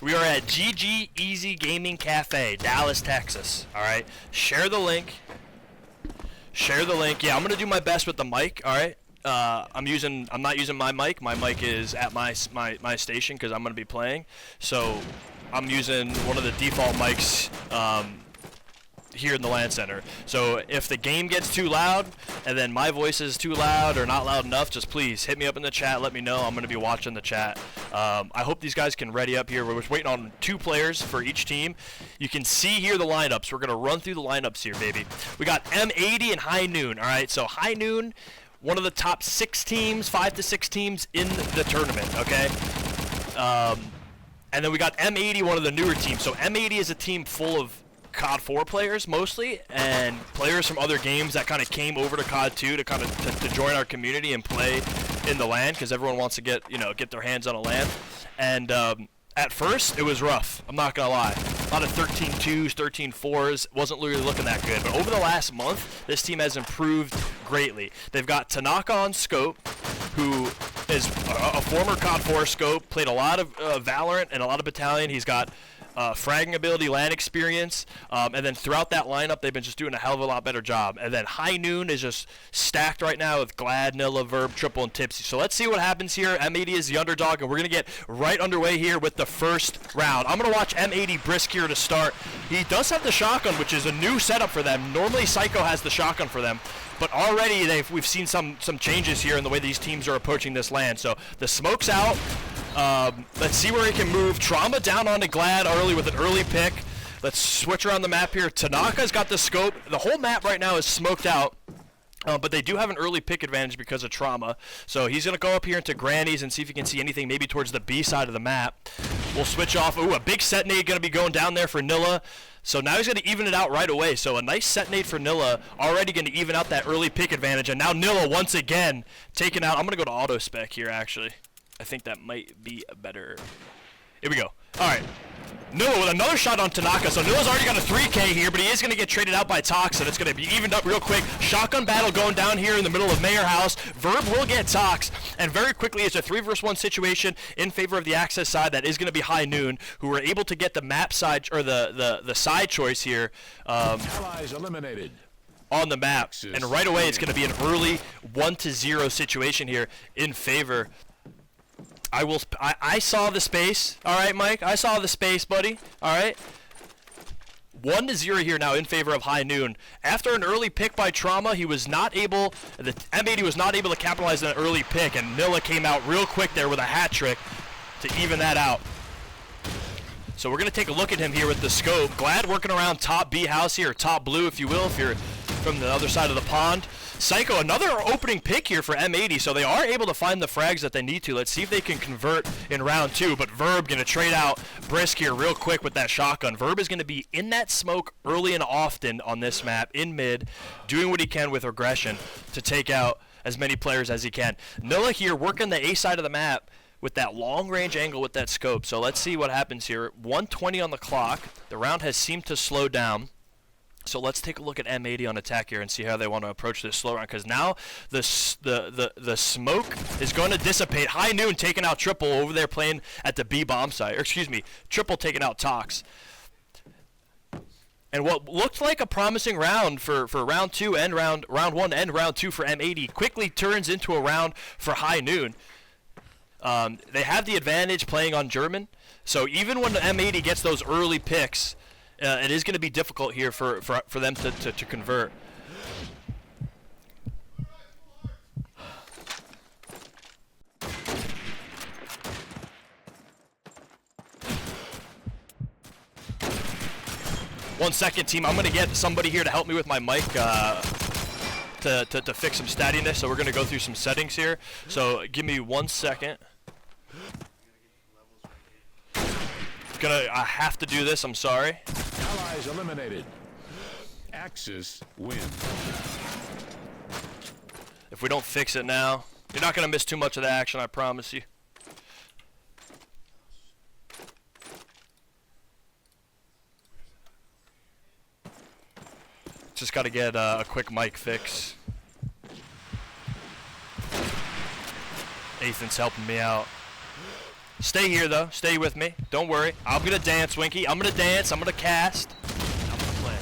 We are at GG Easy Gaming Cafe, Dallas, Texas. All right, share the link. Share the link. Yeah, I'm gonna do my best with the mic. All right. I'm not using my mic. My mic is at my station because I'm gonna be playing. So I'm using one of the default mics here in the LAN center. So if the game gets too loud and then my voice is too loud or not loud enough, just please hit me up in the chat. Let me know. I'm going to be watching the chat. I hope these guys can ready up here. We're just waiting on 2 players for each team. You can see here the lineups. We're going to run through the lineups here, baby. We got M80 and HighNoon. All right, so HighNoon, one of the top 6 teams, 5 to 6 teams in the tournament, okay? And then we got M80, one of the newer teams. So M80 is a team full of COD 4 players mostly, and players from other games that kind of came over to COD 2 to kind of to join our community and play in the LAN, because everyone wants to get their hands on a LAN. And at first it was rough, I'm not gonna lie. A lot of 13-2s, 13-4s, wasn't really looking that good. But over the last month, this team has improved greatly. They've got Tanaka on scope, who is a former COD 4 scope, played a lot of Valorant and a lot of Battalion. He's got fragging ability, LAN experience, and then throughout that lineup, they've been just doing a hell of a lot better job. And then HighNoon is just stacked right now with Glad, Nilla, Verb, Triple, and Tipsy. So let's see what happens here. M80 is the underdog, and we're going to get right underway here with the first round. I'm going to watch M80 brisk here to start. He does have the shotgun, which is a new setup for them. Normally, Psycho has the shotgun for them. But already we've seen some changes here in the way these teams are approaching this LAN. So the smoke's out. Let's see where he can move. Trauma down onto Glad early with an early pick. Let's switch around the map here. Tanaka's got the scope. The whole map right now is smoked out. But they do have an early pick advantage because of Trauma. So he's going to go up here into Granny's and see if he can see anything maybe towards the B side of the map. We'll switch off. Ooh, a big set nade going to be going down there for Nilla. So now he's going to even it out right away. So a nice set nade for Nilla, already going to even out that early pick advantage. And now Nilla once again taken out. I'm going to go to auto spec here, actually. I think that might be better. Here we go. All right. Nilla with another shot on Tanaka. So Nilla's already got a 3K here, but he is going to get traded out by Tox, and it's going to be evened up real quick. Shotgun battle going down here in the middle of Mayor House. Verb will get Tox, and very quickly it's a 3 versus 1 situation in favor of the access side. That is going to be HighNoon, who were able to get the map side, or the side choice here. Allies eliminated On the map, and right away it's going to be an early 1-0 situation here in favor. I saw the space. All right, Mike. I saw the space, buddy. All right. 1-0 here now in favor of HighNoon. After an early pick by Trauma, he was not able. The M80 was not able to capitalize on an early pick, and Nilla came out real quick there with a hat trick to even that out. So we're gonna take a look at him here with the scope. Glad working around top B house here, top blue, if you will, if you're from the other side of the pond. Psycho, another opening pick here for M80, so they are able to find the frags that they need to. Let's see if they can convert in round 2, but Verb going to trade out brisk here real quick with that shotgun. Verb is going to be in that smoke early and often on this map, in mid, doing what he can with aggression to take out as many players as he can. Nilla here working the A side of the map with that long range angle with that scope. So let's see what happens here. 1:20 on the clock. The round has seemed to slow down. So let's take a look at M80 on attack here and see how they want to approach this slow round, because now the smoke is going to dissipate. HighNoon taking out Triple over there playing at the B bomb site, or excuse me, Triple taking out Tox. And what looked like a promising round for round 2 and round 1 and round 2 for M80 quickly turns into a round for HighNoon. They have the advantage playing on German, so even when the M80 gets those early picks, it is going to be difficult here for them to convert. One second, team. I'm going to get somebody here to help me with my mic to fix some stattiness. So we're going to go through some settings here. So give me 1 second. I have to do this. I'm sorry. Allies eliminated. Axis win. If we don't fix it now, you're not going to miss too much of the action, I promise you. Just got to get a quick mic fix. Ethan's helping me out. Stay here, though. Stay with me. Don't worry. I'm going to dance, Winky. I'm going to dance. I'm going to cast. I'm going to play.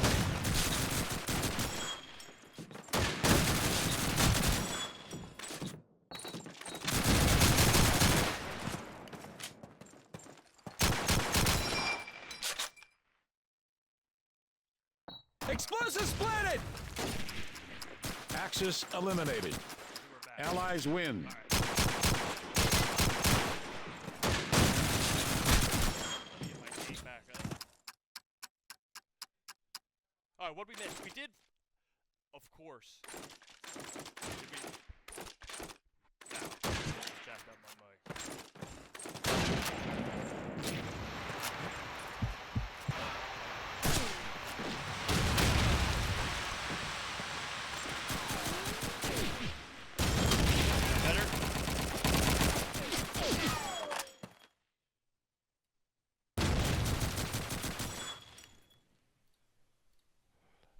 Explosives planted! Axis eliminated. Allies win. Alright, what did we miss? We did, of course. Jack up my mic. Better?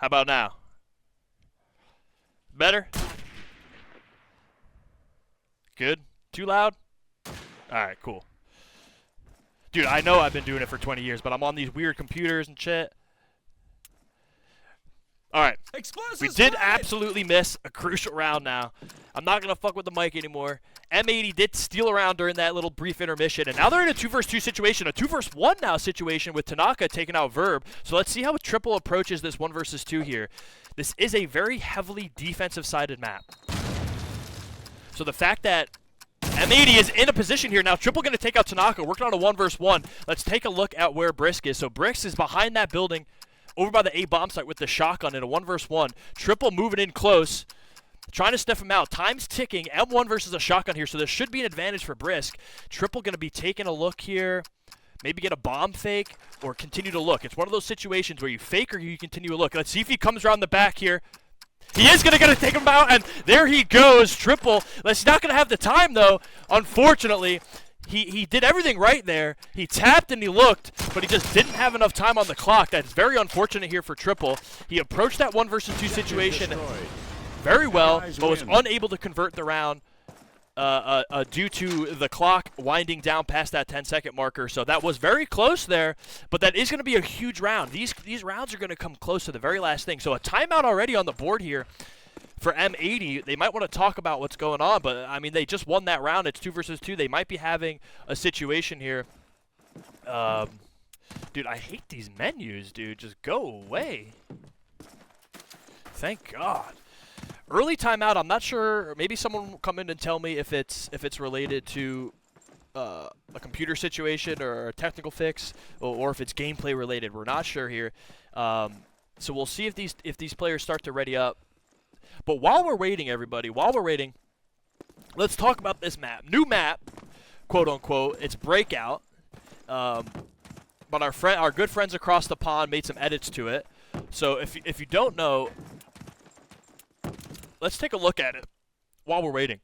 How about now? Better? Good? Too loud? Alright, cool. Dude, I know I've been doing it for 20 years, but I'm on these weird computers and shit. Alright. We did absolutely miss a crucial round now. I'm not going to fuck with the mic anymore. M80 did steal around during that little brief intermission, and now they're in a 2 versus 2 situation, a 2 versus 1 now situation with Tanaka taking out Verb. So let's see how Triple approaches this 1 versus 2 here. This is a very heavily defensive-sided map. So the fact that M80 is in a position here now, Triple going to take out Tanaka, working on a 1 versus 1. Let's take a look at where Brisk is. So Brisk is behind that building, over by the A bomb site with the shotgun in a 1 versus 1. Triple moving in close, trying to sniff him out. Time's ticking. M1 versus a shotgun here, so there should be an advantage for Brisk. Triple going to be taking a look here. Maybe get a bomb fake or continue to look. It's one of those situations where you fake or you continue to look. Let's see if he comes around the back here. He is going to take him out, and there he goes. Triple. He's not going to have the time, though, unfortunately. He did everything right there. He tapped and he looked, but he just didn't have enough time on the clock. That's very unfortunate here for Triple. He approached that 1 versus 2 situation very well, but was unable to convert the round due to the clock winding down past that 10-second marker. So that was very close there, but that is going to be a huge round. These rounds are going to come close to the very last thing. So a timeout already on the board here for M80. They might want to talk about what's going on, but I mean, they just won that round. It's 2 versus 2. They might be having a situation here. Dude, I hate these menus, dude. Just go away. Thank God. Early timeout. I'm not sure. Maybe someone will come in and tell me if it's related to a computer situation or a technical fix, or if it's gameplay related. We're not sure here. So we'll see if these players start to ready up. But while we're waiting, everybody, let's talk about this map. New map, quote unquote. It's Breakout. But our good friends across the pond made some edits to it. So if you don't know, let's take a look at it while we're waiting.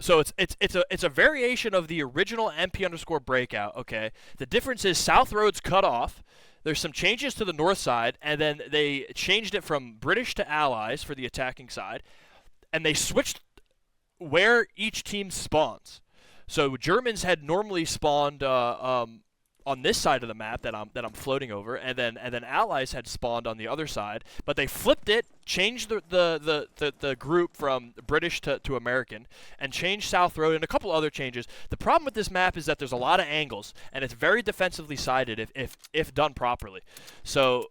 So it's a variation of the original MP_Breakout. Okay. The difference is South Road's cut off. There's some changes to the north side, and then they changed it from British to Allies for the attacking side, and they switched where each team spawns. So Germans had normally spawned on this side of the map that I'm floating over, and then Allies had spawned on the other side, but they flipped it, changed the group from British to American, and changed South Road and a couple other changes. The problem with this map is that there's a lot of angles, and it's very defensively sided if done properly. So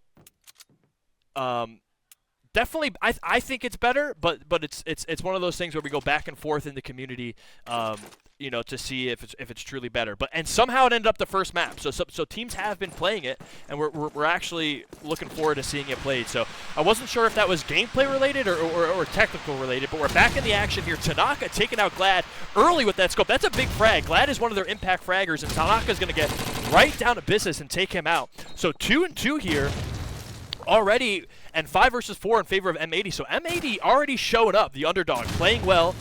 definitely, I think it's better, but it's one of those things where we go back and forth in the community, to see if it's truly better. And somehow it ended up the first map. So teams have been playing it, and we're actually looking forward to seeing it played. So I wasn't sure if that was gameplay related or technical related, but we're back in the action here. Tanaka taking out Glad early with that scope. That's a big frag. Glad is one of their impact fraggers, and Tanaka's going to get right down to business and take him out. So 2-2 here already, and 5 versus 4 in favor of M80. So M80 already showing up, the underdog, playing well.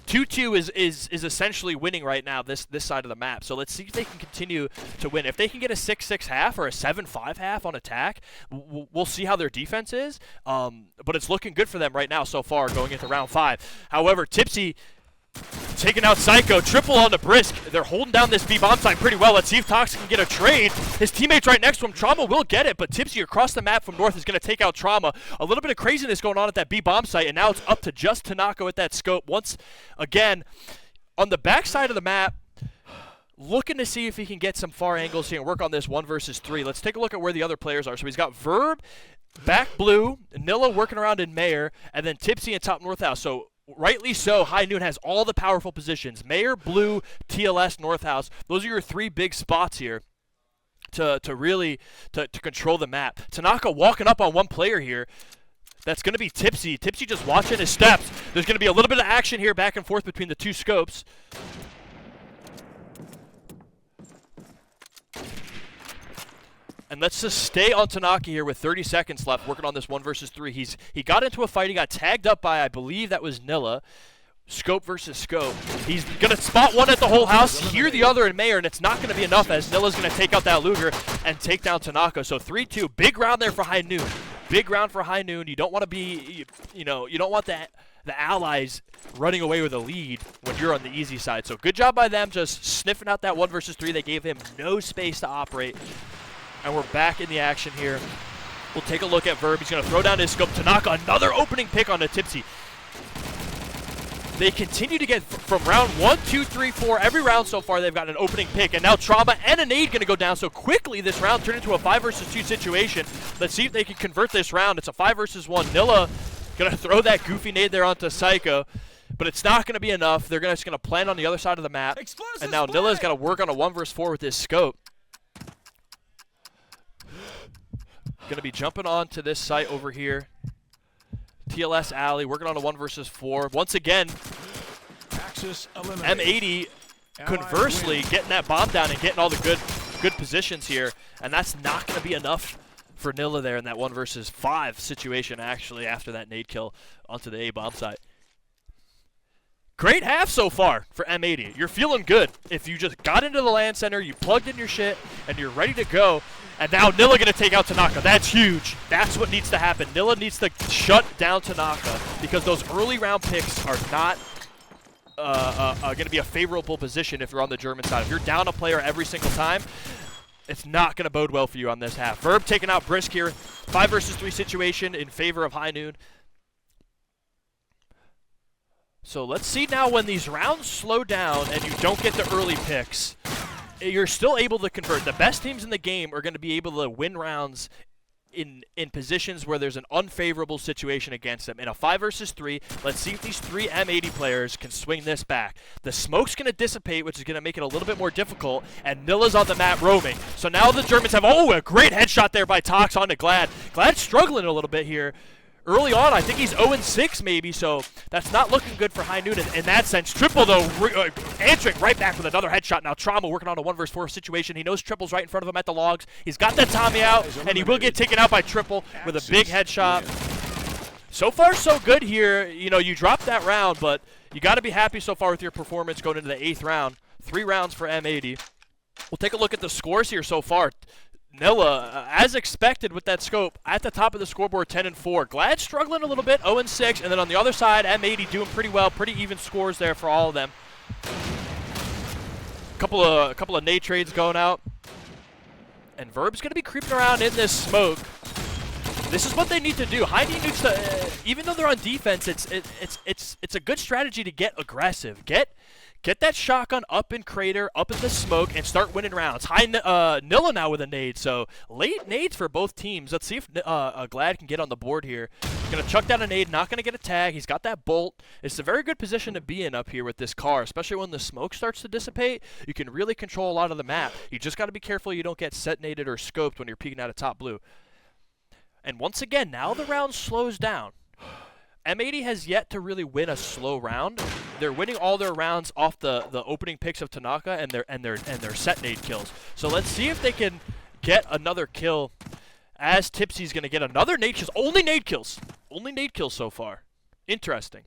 2-2 is essentially winning right now this side of the map. So let's see if they can continue to win. If they can get a 6-6 half or a 7-5 half on attack, we'll see how their defense is. But it's looking good for them right now so far going into round 5. However, Tipsy Taking out Psycho, triple on the Brisk. They're holding down this B-bomb side pretty well. Let's see if Tox can get a trade. His teammate's right next to him. Trauma will get it, but Tipsy across the map from north is going to take out Trauma. A little bit of craziness going on at that B-bomb site, and now it's up to just Tanaka with that scope. Once again, on the back side of the map, looking to see if he can get some far angles here and work on this 1 versus 3. Let's take a look at where the other players are. So he's got Verb, back blue, Nilla working around in Mayor, and then Tipsy in top north house. So rightly so, HighNoon has all the powerful positions. Mayor, blue, TLS, north house. Those are your 3 big spots here to really control the map. Tanaka walking up on one player here. That's going to be Tipsy. Tipsy just watching his steps. There's going to be a little bit of action here back and forth between the 2 scopes. And let's just stay on Tanaka here with 30 seconds left, working on this 1 versus 3. He got into a fight. He got tagged up by, I believe that was Nilla. Scope versus scope. He's going to spot one at the whole house, hear the other in Mayor, and it's not going to be enough as Nilla's going to take out that Luger and take down Tanaka. So 3-2. Big round there for HighNoon. Big round for HighNoon. You don't want to be, you don't want the allies running away with a lead when you're on the easy side. So good job by them just sniffing out that 1 versus 3. They gave him no space to operate. And we're back in the action here. We'll take a look at Verb. He's going to throw down his scope. Tanaka, another opening pick on the Tipsy. They continue to get from round 1, 2, 3, 4. Every round so far, they've got an opening pick. And now Trauma and a nade going to go down. So quickly, this round turned into a 5 versus 2 situation. Let's see if they can convert this round. It's a 5 versus 1. Nilla going to throw that goofy nade there onto Psycho. But it's not going to be enough. They're just going to plan on the other side of the map. And now Nilla's got to work on a 1 versus 4 with his scope. Going to be jumping on to this site over here. TLS Alley, working on a 1 versus 4. Once again, M80 conversely getting that bomb down and getting all the good positions here. And that's not going to be enough for Nilla there in that 1 versus 5 situation, actually, after that nade kill onto the A-bomb site. Great half so far for M80. You're feeling good. If you just got into the LAN center, you plugged in your shit, and you're ready to go. And now Nilla going to take out Tanaka. That's huge. That's what needs to happen. Nilla needs to shut down Tanaka because those early round picks are not going to be a favorable position if you're on the German side. If you're down a player every single time, it's not going to bode well for you on this half. Verb taking out Brisk here. 5 versus 3 situation in favor of HighNoon. So let's see now when these rounds slow down and you don't get the early picks, you're still able to convert. The best teams in the game are going to be able to win rounds in positions where there's an unfavorable situation against them. In a 5 versus 3, let's see if these 3 M80 players can swing this back. The smoke's going to dissipate, which is going to make it a little bit more difficult, and Nilla's on the map roaming. So now the Germans have, a great headshot there by Tox onto Glad. Glad's struggling a little bit here. Early on, I think he's 0-6 maybe, so that's not looking good for HighNoon in that sense. Triple, though, answering right back with another headshot. Now Trauma working on a 1 versus 4 situation. He knows Triple's right in front of him at the logs. He's got that Tommy out, and he will get taken out by Triple with a big headshot. So far, so good here. You dropped that round, but you got to be happy so far with your performance going into the 8th round. 3 rounds for M80. We'll take a look at the scores here so far. Nilla, as expected with that scope, at the top of the scoreboard, 10-4. Glad struggling a little bit, 0-6. And then on the other side, M80 doing pretty well. Pretty even scores there for all of them. A couple of nade trades going out. And Verb's going to be creeping around in this smoke. This is what they need to do. HighNoon needs to, even though they're on defense, it's a good strategy to get aggressive. Get that shotgun up in crater, up in the smoke, and start winning rounds. Nilla now with a nade, so late nades for both teams. Let's see if Glad can get on the board here. Going to chuck down a nade, not going to get a tag. He's got that bolt. It's a very good position to be in up here with this car, especially when the smoke starts to dissipate. You can really control a lot of the map. You just got to be careful you don't get set naded or scoped when you're peeking out of top blue. And once again, now the round slows down. M80 has yet to really win a slow round. They're winning all their rounds off the opening picks of Tanaka and their set nade kills. So let's see if they can get another kill as Tipsy's going to get another nade kills. Only nade kills. Only nade kills so far. Interesting.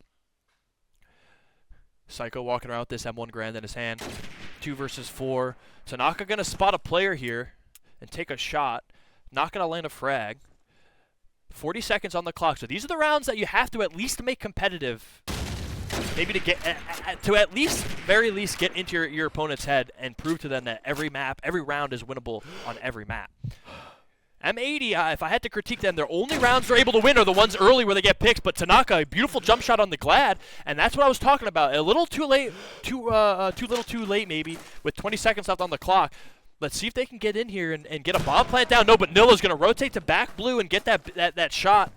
Psycho walking around with this M1 Grand in his hand. 2 versus 4. Tanaka going to spot a player here and take a shot. Not going to land a frag. 40 seconds on the clock. So these are the rounds that you have to at least make competitive maybe to get to at least, very least, get into your opponent's head and prove to them that every round is winnable on every map. M80, if I had to critique them, their only rounds they're able to win are the ones early where they get picks. But Tanaka, a beautiful jump shot on the Glad, and that's what I was talking about. A little too late, too late maybe, with 20 seconds left on the clock. Let's see if they can get in here and get a bomb plant down. No, but Nilla's going to rotate to back blue and get that shot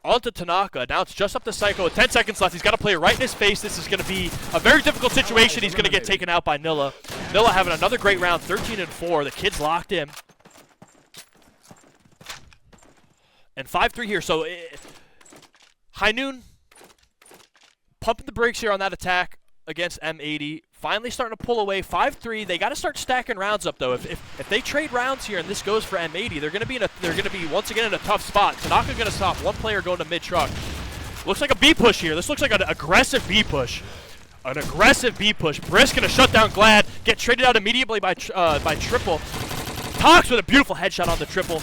onto Tanaka. Now it's just up to Psycho with 10 seconds left. He's got to play it right in his face. This is going to be a very difficult situation. He's going to get taken out by Nilla. Nilla having another great round, 13-4. The kid's locked in. And 5-3 here. So HighNoon pumping the brakes here on that attack against M80. Finally starting to pull away. 5-3. They got to start stacking rounds up though. If they trade rounds here and this goes for M80, they're going to be once again in a tough spot. Tanaka's going to stop one player going to mid truck. Looks like a B push here. This looks like an aggressive B push. An aggressive B push. Brisk going to shut down Glad. Get traded out immediately by Triple. Tox with a beautiful headshot on the Triple.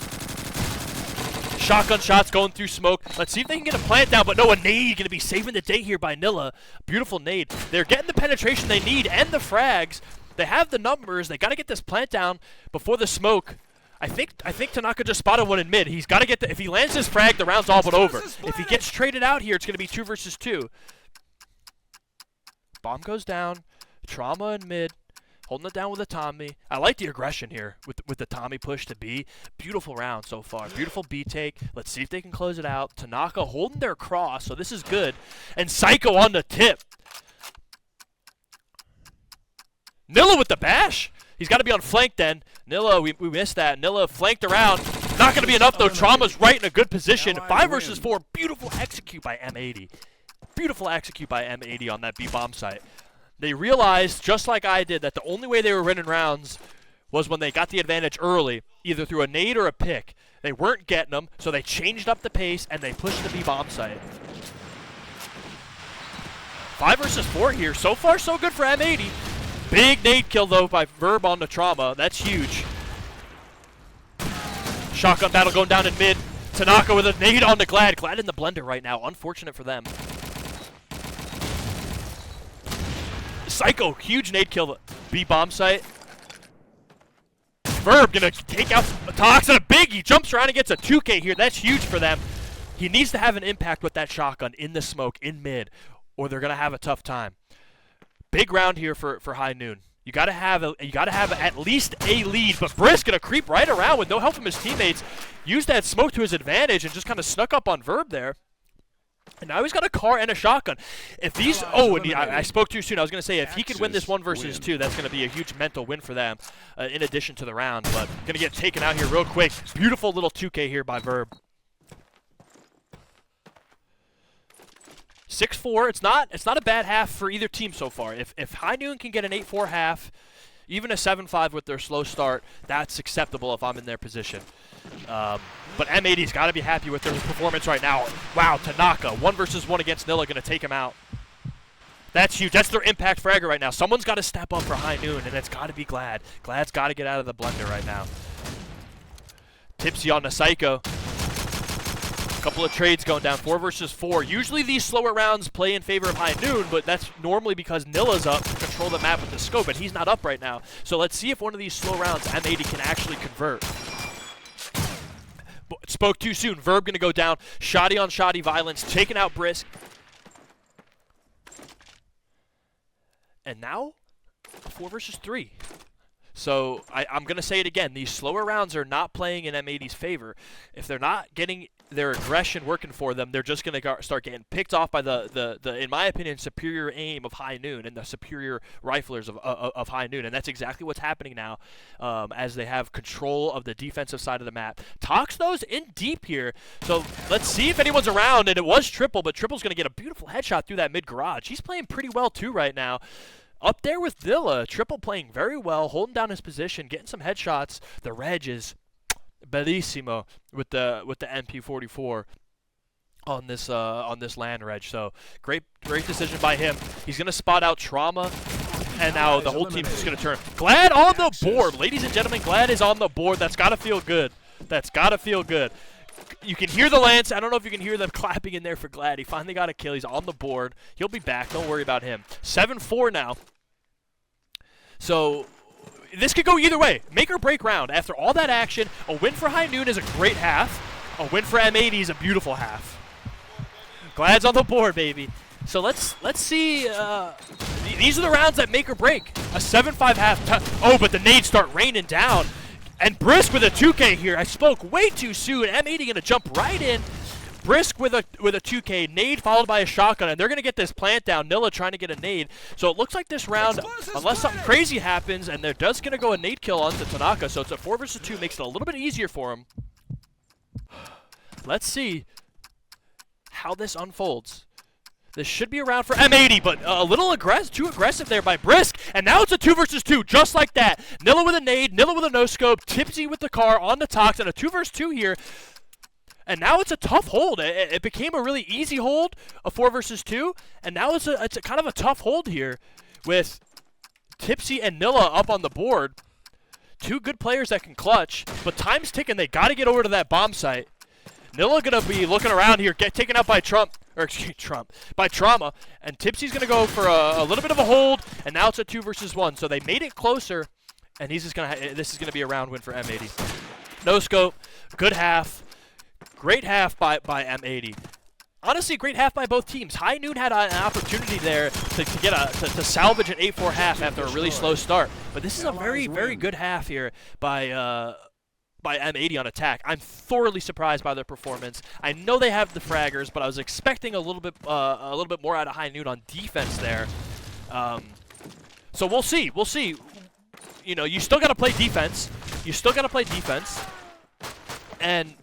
Shotgun shots going through smoke. Let's see if they can get a plant down, but no, a nade going to be saving the day here by Nilla. Beautiful nade. They're getting the penetration they need and the frags. They have the numbers. They got to get this plant down before the smoke. I think Tanaka just spotted one in mid. He's got to get if he lands his frag, the round's all but over. If he gets traded out here, it's going to be 2 versus 2. Bomb goes down. Trauma in mid. Holding it down with a Tommy. I like the aggression here with the Tommy push to B. Beautiful round so far. Beautiful B take. Let's see if they can close it out. Tanaka holding their cross, so this is good. And Psycho on the tip. Nilla with the bash. He's got to be on flank then. Nilla, we missed that. Nilla flanked around. Not going to be enough though. Trauma's right in a good position. 5 versus 4. Beautiful execute by M80. Beautiful execute by M80 on that B bomb site. They realized, just like I did, that the only way they were winning rounds was when they got the advantage early, either through a nade or a pick. They weren't getting them, so they changed up the pace and they pushed the B bomb site. 5 versus 4 here. So far, so good for M80. Big nade kill, though, by Verb on the Trauma. That's huge. Shotgun battle going down in mid. Tanaka with a nade on the Glad. Glad in the blender right now. Unfortunate for them. Psycho, huge nade kill, B bomb site. Verb gonna take out Tox and a big. He jumps around and gets a 2K here. That's huge for them. He needs to have an impact with that shotgun in the smoke in mid, or they're gonna have a tough time. Big round here for HighNoon. You gotta have at least a lead, but Brisk gonna creep right around with no help from his teammates. Used that smoke to his advantage and just kind of snuck up on Verb there. And now he's got a car and a shotgun. If these, I spoke too soon. I was going to say, if he could win this 1 versus 2, that's going to be a huge mental win for them, in addition to the round. But going to get taken out here real quick. Beautiful little 2K here by Verb. 6-4. It's not a bad half for either team so far. If HighNoon can get an 8-4 half, even a 7-5 with their slow start, that's acceptable if I'm in their position. But M80's got to be happy with their performance right now. Wow, Tanaka, 1 versus 1 against Nilla, going to take him out. That's huge. That's their impact fragger right now. Someone's got to step up for HighNoon, and it's got to be Glad. Glad's got to get out of the blender right now. Tipsy on the Psycho. Couple of trades going down, 4 versus 4. Usually these slower rounds play in favor of HighNoon, but that's normally because Nilla's up to control the map with the scope, and he's not up right now. So let's see if one of these slow rounds M80 can actually convert. Spoke too soon. Verb going to go down. Shoddy on shoddy violence, taking out Brisk. And now, a 4 versus 3. So I'm going to say it again. These slower rounds are not playing in M80's favor. If they're not getting their aggression working for them, they're just going to start getting picked off by the in my opinion, superior aim of HighNoon and the superior riflers of HighNoon. And that's exactly what's happening now, as they have control of the defensive side of the map. Tox those in deep here. So let's see if anyone's around. And it was Triple, but Triple's going to get a beautiful headshot through that mid garage. He's playing pretty well too right now. Up there with Dilla, Triple playing very well, holding down his position, getting some headshots. The reg is bellissimo with the MP44 on this land reg. So great decision by him. He's gonna spot out Trauma, and now the whole team's just gonna turn. Glad on the board, ladies and gentlemen. Glad is on the board. That's gotta feel good. That's gotta feel good. You can hear the Lance. I don't know if you can hear them clapping in there for Glad. He finally got a kill. He's on the board. He'll be back. Don't worry about him. 7-4 now. So this could go either way. Make or break round. After all that action, a win for HighNoon is a great half. A win for M80 is a beautiful half. Glad's on the board, baby. So let's see. These are the rounds that make or break. A 7-5 half. Oh, but the nades start raining down. And Brisk with a 2K here. I spoke way too soon. M80 going to jump right in. Brisk with a 2K. Nade followed by a shotgun. And they're going to get this plant down. Nilla trying to get a nade. So it looks like this round, unless something crazy happens, and there does going to go a nade kill onto Tanaka. So it's a 4 versus 2. Makes it a little bit easier for him. Let's see how this unfolds. This should be a round for M80, but a little too aggressive there by Brisk. And now it's a 2 versus 2, just like that. Nilla with a nade, Nilla with a no-scope, Tipsy with the car on the Tox, and a 2 versus 2 here. And now it's a tough hold. It became a really easy hold, a 4 versus 2, and now it's a kind of a tough hold here with Tipsy and Nilla up on the board. Two good players that can clutch, but time's ticking. They got to get over to that bomb site. Nilla going to be looking around here, get taken out by by Trauma, and Tipsy's going to go for a little bit of a hold, and now it's a 2 versus 1. So they made it closer, and he's just this is going to be a round win for M80. No scope, good half, great half by M80. Honestly, great half by both teams. HighNoon had an opportunity there to salvage an 8-4 half after a really slow start, but this is a very, very good half here by M80 on attack. I'm thoroughly surprised by their performance. I know they have the fraggers, but I was expecting a little bit more out of HighNoon on defense there. So we'll see. We'll see. You know, you still got to play defense. And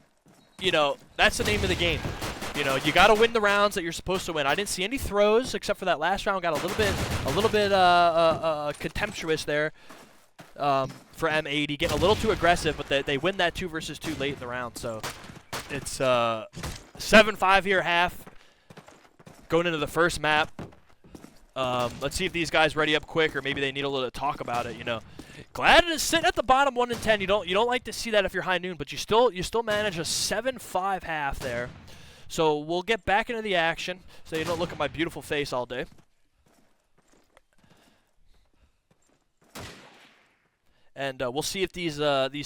you know, that's the name of the game. You know, you got to win the rounds that you're supposed to win. I didn't see any throws except for that last round. Got a little bit contemptuous there. For M80, getting a little too aggressive, but they win that 2 versus 2 late in the round. So it's 7-5 here half, going into the first map. Let's see if these guys ready up quick, or maybe they need a little talk about it. You know, Glad is sitting at the bottom 1 and 10. You don't like to see that if you're HighNoon, but you still manage a 7-5 half there. So we'll get back into the action, so you don't look at my beautiful face all day. And we'll see if these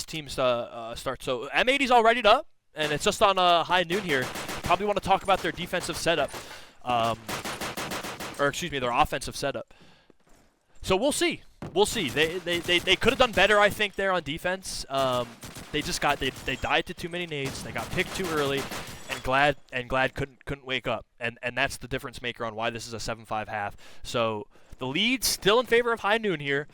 teams start. So M80's all readied up, and it's just on HighNoon here. Probably want to talk about their defensive setup, or excuse me, their offensive setup. So we'll see. We'll see. They could have done better, I think, there on defense. They died to too many nades. They got picked too early, and Glad couldn't wake up. And that's the difference maker on why this is a 7-5 half. So the lead's still in favor of HighNoon here,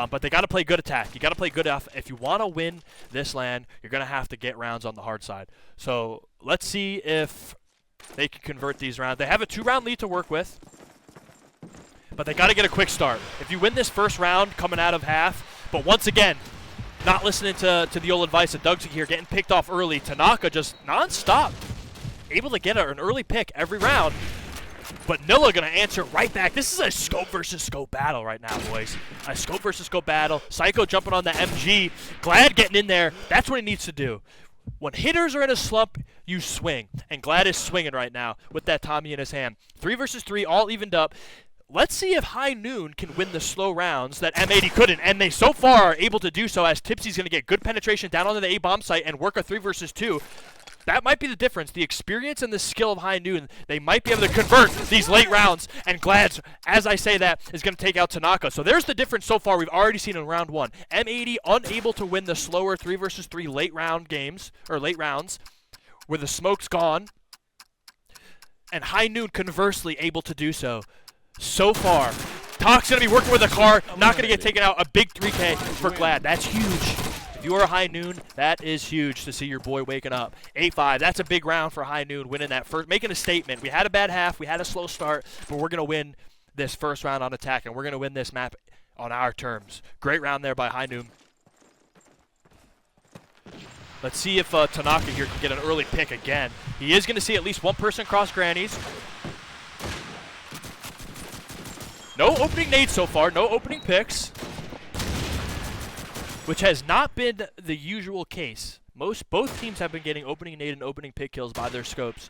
but they got to play good attack. You got to play good off. If you want to win this LAN, you're going to have to get rounds on the hard side. So let's see if they can convert these rounds. They have a 2-round lead to work with, but they got to get a quick start. If you win this first round coming out of half, but once again, not listening to the old advice of Doug's here, getting picked off early. Tanaka just non-stop, able to get an early pick every round. But Nilla going to answer right back. This is a scope versus scope battle right now, boys. A scope versus scope battle. Psycho jumping on the MG. Glad getting in there. That's what he needs to do. When hitters are in a slump, you swing. And Glad is swinging right now with that Tommy in his hand. 3 versus 3, all evened up. Let's see if HighNoon can win the slow rounds that M80 couldn't. And they so far are able to do so, as Tipsy's going to get good penetration down onto the A-bomb site and work a 3 versus 2. That might be the difference. The experience and the skill of HighNoon, they might be able to convert these late rounds. And Glad, as I say that, is going to take out Tanaka. So there's the difference so far we've already seen in round 1. M80 unable to win the slower 3 versus 3 late round games, or late rounds, where the smoke's gone. And HighNoon, conversely, able to do so. So far, Tox going to be working with a car, not going to get taken out. A big 3K for Glad. That's huge. If you are a HighNoon, that is huge to see your boy waking up. 8-5, that's a big round for HighNoon, winning that first, making a statement. We had a bad half, we had a slow start, but we're going to win this first round on attack, and we're going to win this map on our terms. Great round there by HighNoon. Let's see if Tanaka here can get an early pick again. He is going to see at least one person cross grannies. No opening nades so far, no opening picks, which has not been the usual case. Both teams have been getting opening nade and opening pick kills by their scopes.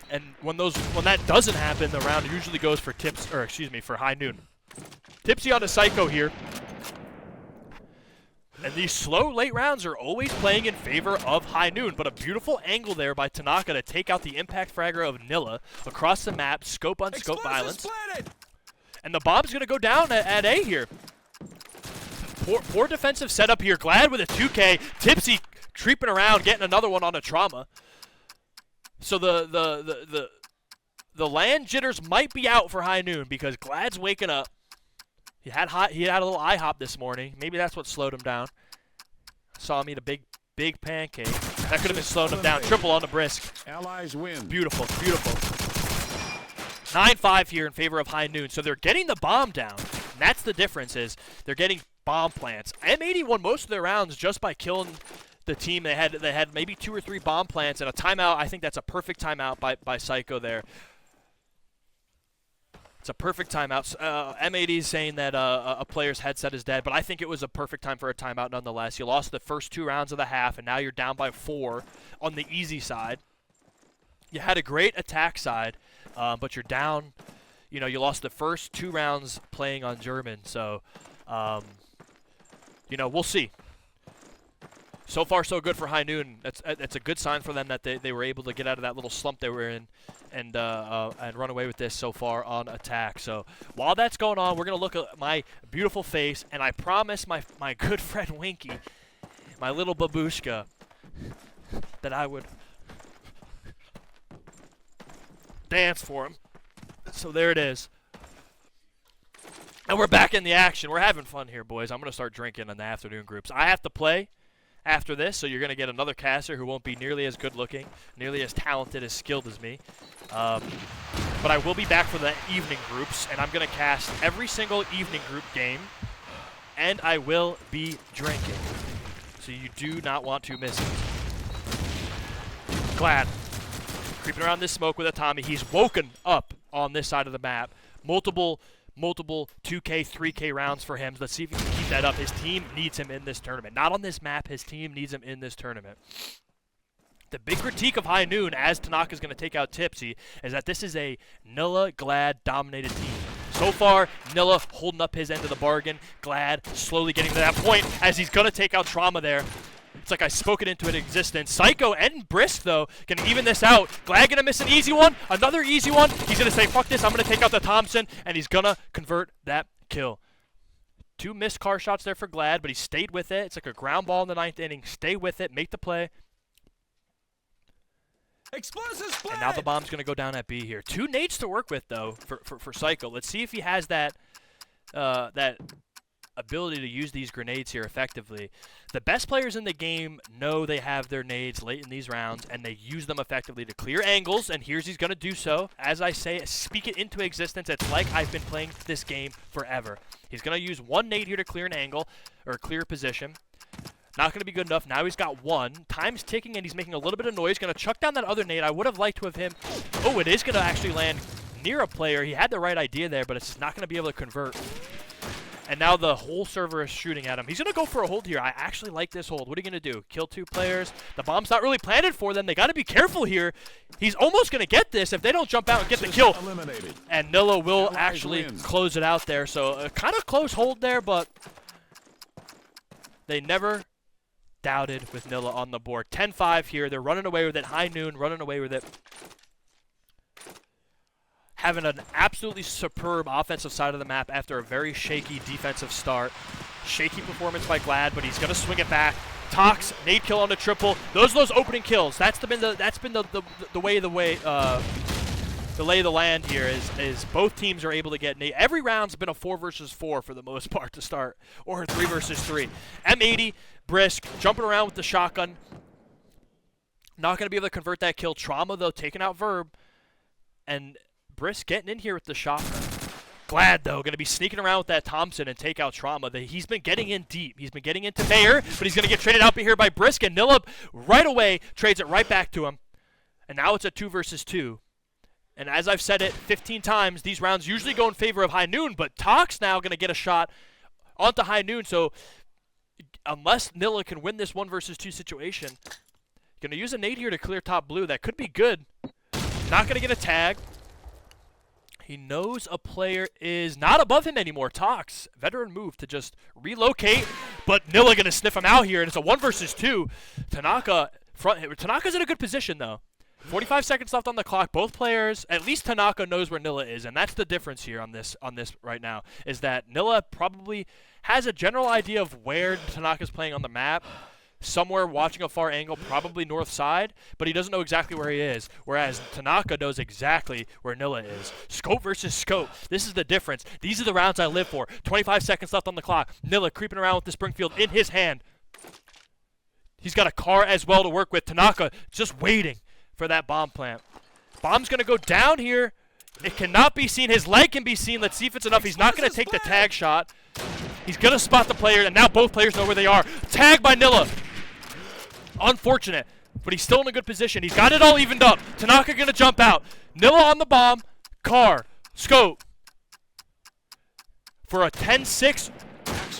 And when that doesn't happen, the round usually goes for for HighNoon. Tipsy on the Psycho here. And these slow late rounds are always playing in favor of HighNoon, but a beautiful angle there by Tanaka to take out the impact fragger of Nilla across the map, scope on scope violence. And the bomb's going to go down at A here. Poor defensive setup here. Glad with a 2K. Tipsy creeping around, getting another one on a trauma. So the land jitters might be out for HighNoon because Glad's waking up. He had a little IHOP this morning. Maybe that's what slowed him down. Saw him eat a big pancake. That could have been slowing him down. Triple on the Brisk. Allies win. Beautiful, beautiful. 9-5 here in favor of HighNoon. So they're getting the bomb down. And that's the difference is they're getting bomb plants. M80 won most of their rounds just by killing the team. They had maybe 2 or 3 bomb plants and a timeout. I think that's a perfect timeout by Psycho there. It's a perfect timeout. M80 is saying that a player's headset is dead, but I think it was a perfect time for a timeout nonetheless. You lost the first 2 rounds of the half, and now you're down by 4 on the easy side. You had a great attack side, but you're down. You know, you lost the first 2 rounds playing on German, so, you know, we'll see. So far, so good for HighNoon. That's a good sign for them that they were able to get out of that little slump they were in and run away with this so far on attack. So while that's going on, we're going to look at my beautiful face, and I promise my good friend Winky, my little babushka, that I would dance for him. So there it is. And we're back in the action. We're having fun here, boys. I'm going to start drinking in the afternoon groups. I have to play after this, so you're going to get another caster who won't be nearly as good looking, nearly as talented, as skilled as me. But I will be back for the evening groups, and I'm going to cast every single evening group game, and I will be drinking. So you do not want to miss it. Glad. Creeping around this smoke with a Tommy. He's woken up on this side of the map. Multiple 2K, 3K rounds for him. Let's see if he can keep that up. His team needs him in this tournament. Not on this map. His team needs him in this tournament. The big critique of HighNoon, as Tanaka's going to take out Tipsy, is that this is a Nilla Glad dominated team. So far, Nilla holding up his end of the bargain. Glad slowly getting to that point as he's going to take out Trauma there. It's like I spoke it into existence. Psycho and Brisk, though, can even this out. Glad going to miss an easy one. Another easy one. He's going to say, fuck this. I'm going to take out the Thompson, and he's going to convert that kill. 2 missed car shots there for Glad, but he stayed with it. It's like a ground ball in the 9th inning. Stay with it. Make the play. Explosive play. And now the bomb's going to go down at B here. 2 nades to work with, though, for Psycho. Let's see if he has that ability to use these grenades here effectively. The best players in the game know they have their nades late in these rounds, and they use them effectively to clear angles, and here's he's going to do so. As I say, speak it into existence. It's like I've been playing this game forever. He's going to use 1 nade here to clear an angle, or clear position. Not going to be good enough. Now he's got 1. Time's ticking, and he's making a little bit of noise. Going to chuck down that other nade. I would have liked to have him. Oh, it is going to actually land near a player. He had the right idea there, but it's not going to be able to convert. And now the whole server is shooting at him. He's going to go for a hold here. I actually like this hold. What are you going to do? Kill 2 players? The bomb's not really planted for them. They got to be careful here. He's almost going to get this if they don't jump out and get the kill. Eliminated. And Nilla will actually close it out there. So a kind of close hold there, but they never doubted with Nilla on the board. 10-5 here. They're running away with it. HighNoon running away with it. Having an absolutely superb offensive side of the map after a very shaky defensive start. Shaky performance by Glad, but he's going to swing it back. Tox, nade kill on the triple. Those are those opening kills. That's been the lay of the land here is both teams are able to get nade. Every round's been a 4 versus 4 for the most part to start, or 3 versus 3. M80, Brisk, jumping around with the shotgun. Not going to be able to convert that kill. Trauma, though, taking out Verb. And Brisk getting in here with the shotgun. Glad, though, going to be sneaking around with that Thompson and take out Trauma. He's been getting in deep. He's been getting into Mayer, but he's going to get traded out here by Brisk, and Nilla right away trades it right back to him. And now it's a 2 versus 2. And as I've said it 15 times, these rounds usually go in favor of HighNoon, but Tox now going to get a shot onto HighNoon, so unless Nilla can win this 1 versus 2 situation, going to use a nade here to clear top blue. That could be good. Not going to get a tag. He knows a player is not above him anymore. Tox, veteran move to just relocate, but Nilla going to sniff him out here, and it's a 1 versus 2. Tanaka's in a good position, though. 45 seconds left on the clock. Both players, at least Tanaka knows where Nilla is, and that's the difference here on this right now, is that Nilla probably has a general idea of where Tanaka's playing on the map, somewhere watching a far angle, probably north side, but he doesn't know exactly where he is, whereas Tanaka knows exactly where Nilla is. Scope versus scope. This is the difference. These are the rounds I live for. 25 seconds left on the clock. Nilla creeping around with the Springfield in his hand. He's got a car as well to work with. Tanaka just waiting for that bomb plant. Bomb's going to go down here. It cannot be seen. His leg can be seen. Let's see if it's enough. He's not going to take the tag shot. He's going to spot the player, and now both players know where they are. Tag by Nilla. Unfortunate, but he's still in a good position. He's got it all evened up. Tanaka going to jump out. Nilla on the bomb. Car. Scope. For a 10-6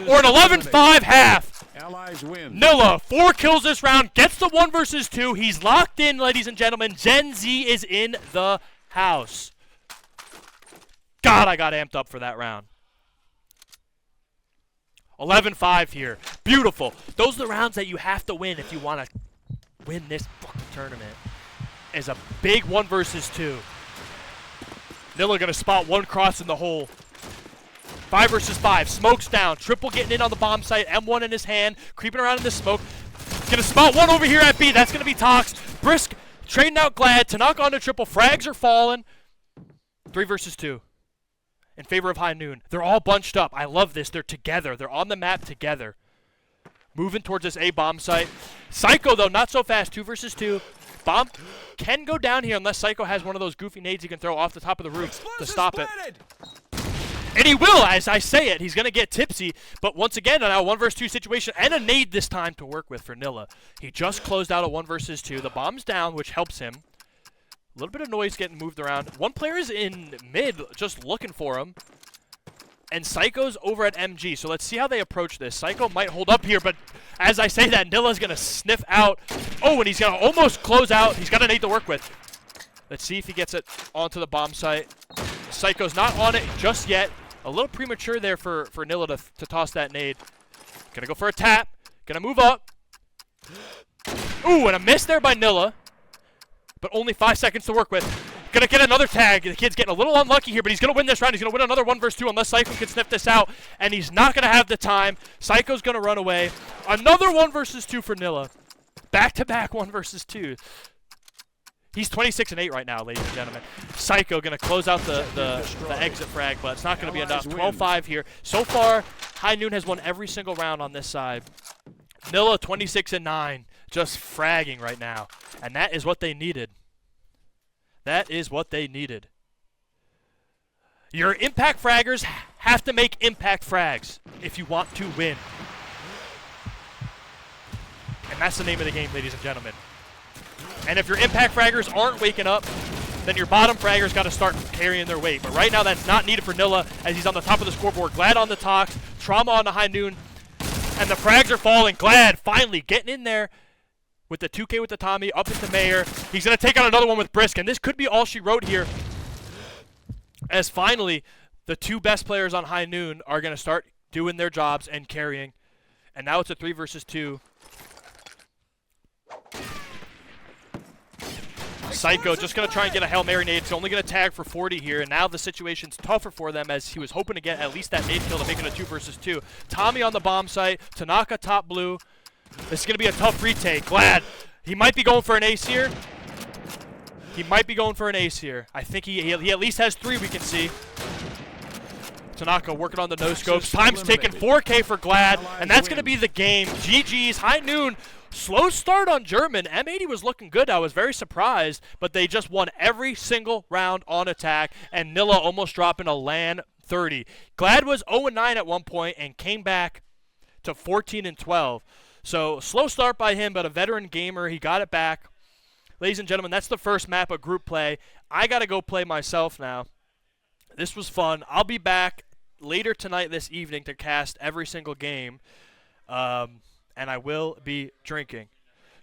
or an 11-5 half. Allies win. Nilla, 4 kills this round. Gets the 1 versus 2. He's locked in, ladies and gentlemen. Gen Z is in the house. God, I got amped up for that round. 11-5 here. Beautiful. Those are the rounds that you have to win if you want to win this fucking tournament. Is a big 1 versus 2. Nilla going to spot 1 cross in the hole. 5 versus 5. Smoke's down. Triple getting in on the bomb site. M1 in his hand. Creeping around in the smoke. Going to spot 1 over here at B. That's going to be Tox. Brisk trading out Glad. Tanaka onto triple. Frags are falling. 3 versus 2. In favor of HighNoon. They're all bunched up. I love this. They're together. They're on the map together. Moving towards this A bomb site. Psycho, though, not so fast. 2 versus 2. Bomb can go down here unless Psycho has one of those goofy nades he can throw off the top of the roof to stop it. And he will, as I say it. He's going to get tipsy. But once again, now a 1 versus 2 situation and a nade this time to work with for Nilla. He just closed out a 1 versus 2. The bomb's down, which helps him. A little bit of noise getting moved around. One player is in mid, just looking for him. And Psycho's over at MG. So let's see how they approach this. Psycho might hold up here, but as I say that, Nilla's going to sniff out. Oh, and he's going to almost close out. He's got a nade to work with. Let's see if he gets it onto the bomb site. Psycho's not on it just yet. A little premature there for Nilla to toss that nade. Going to go for a tap. Going to move up. Ooh, and a miss there by Nilla. But only 5 seconds to work with. Gonna get another tag. The kid's getting a little unlucky here, but he's gonna win this round. He's gonna win another 1 versus 2 unless Psycho can sniff this out. And he's not gonna have the time. Psycho's gonna run away. Another 1 versus 2 for Nilla. Back-to-back 1 versus 2. He's 26-8 right now, ladies and gentlemen. Psycho gonna close out the exit frag, but it's not gonna be enough. 12-5 here. So far, HighNoon has won every single round on this side. Nilla 26-9. Just fragging right now. And that is what they needed. That is what they needed. Your impact fraggers have to make impact frags if you want to win. And that's the name of the game, ladies and gentlemen. And if your impact fraggers aren't waking up, then your bottom fraggers got to start carrying their weight. But right now that's not needed for Nilla as he's on the top of the scoreboard. Glad on the Tox. Trauma on the HighNoon. And the frags are falling. Glad finally getting in there. With the 2K with the Tommy, up into Mayor. He's going to take on another one with Brisk, and this could be all she wrote here. As finally, the 2 best players on HighNoon are going to start doing their jobs and carrying. And now it's a 3 versus 2. Psycho just going to try and get a Hail Mary nade. He's only going to tag for 40 here, and now the situation's tougher for them as he was hoping to get at least that nade kill to make it a 2 versus 2. Tommy on the bomb site. Tanaka top blue. This is going to be a tough retake. Glad. He might be going for an ace here. He might be going for an ace here. I think he at least has 3 we can see. Tanaka working on the no-scopes. Time's taken 4K for Glad, and that's going to be the game. GG's. HighNoon. Slow start on German. M80 was looking good. I was very surprised, but they just won every single round on attack, and Nilla almost dropping a LAN 30. Glad was 0-9 at one point and came back to 14-12. So, slow start by him, but a veteran gamer. He got it back. Ladies and gentlemen, that's the first map of group play. I got to go play myself now. This was fun. I'll be back later tonight this evening to cast every single game. and I will be drinking.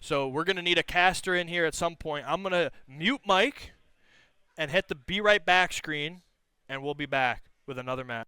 So we're going to need a caster in here at some point. I'm going to mute Mike and hit the be right back screen, and we'll be back with another match.